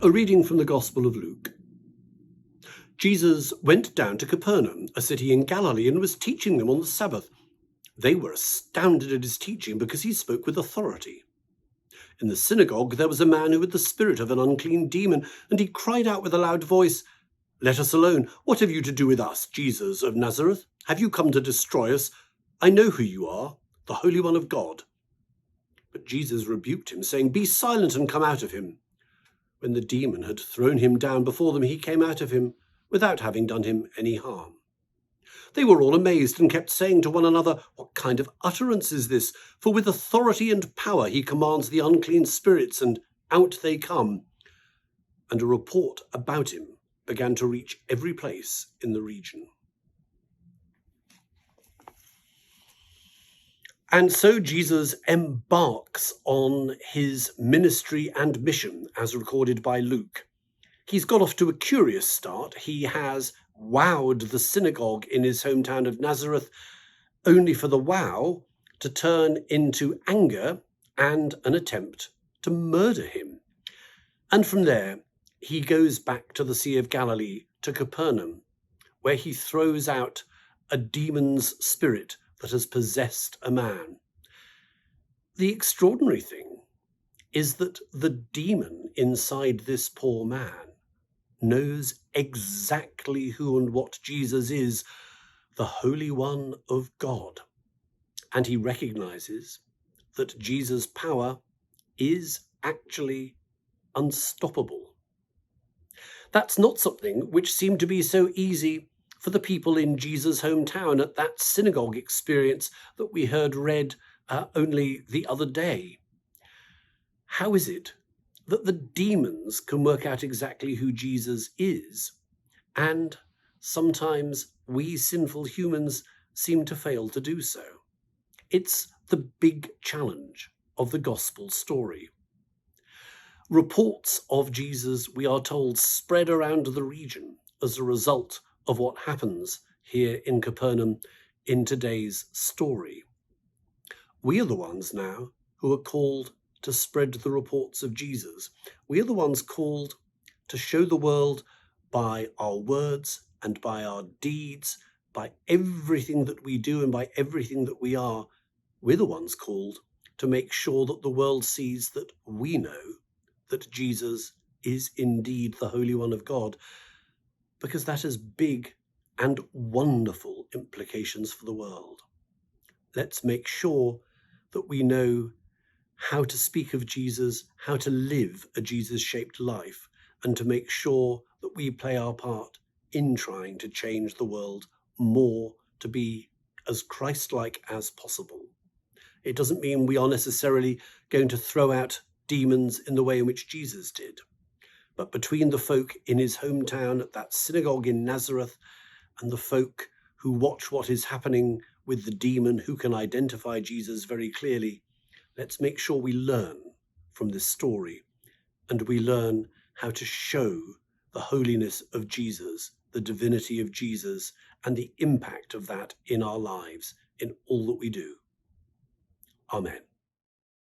A reading from the Gospel of Luke. Jesus went down to Capernaum, a city in Galilee, and was teaching them on the Sabbath. They were astounded at his teaching because he spoke with authority. In the synagogue there was a man who had the spirit of an unclean demon, and he cried out with a loud voice, "Let us alone! What have you to do with us, Jesus of Nazareth? Have you come to destroy us? I know who you are, the Holy One of God." But Jesus rebuked him, saying, "Be silent and come out of him." When the demon had thrown him down before them, he came out of him without having done him any harm. They were all amazed and kept saying to one another, "What kind of utterance is this? For with authority and power he commands the unclean spirits, and out they come." And a report about him began to reach every place in the region. And so Jesus embarks on his ministry and mission as recorded by Luke. He's got off to a curious start. He has wowed the synagogue in his hometown of Nazareth, only for the wow to turn into anger and an attempt to murder him. And from there, he goes back to the Sea of Galilee, to Capernaum, where he throws out a demon's spirit that has possessed a man. The extraordinary thing is that the demon inside this poor man knows exactly who and what Jesus is, the Holy One of God. And he recognizes that Jesus' power is actually unstoppable. That's not something which seemed to be so easy for the people in Jesus' hometown at that synagogue experience that we heard read only the other day. How is it that the demons can work out exactly who Jesus is, and sometimes we sinful humans seem to fail to do so? It's the big challenge of the gospel story. Reports of Jesus, we are told, spread around the region as a result of what happens here in Capernaum in today's story. We are the ones now who are called to spread the reports of Jesus. We are the ones called to show the world by our words and by our deeds, by everything that we do and by everything that we are. We're the ones called to make sure that the world sees that we know that Jesus is indeed the Holy One of God, because that has big and wonderful implications for the world. Let's make sure that we know how to speak of Jesus, how to live a Jesus-shaped life, and to make sure that we play our part in trying to change the world more to be as Christ-like as possible. It doesn't mean we are necessarily going to throw out demons in the way in which Jesus did. But between the folk in his hometown at that synagogue in Nazareth and the folk who watch what is happening with the demon who can identify Jesus very clearly, let's make sure we learn from this story, and we learn how to show the holiness of Jesus, the divinity of Jesus, and the impact of that in our lives, in all that we do. Amen.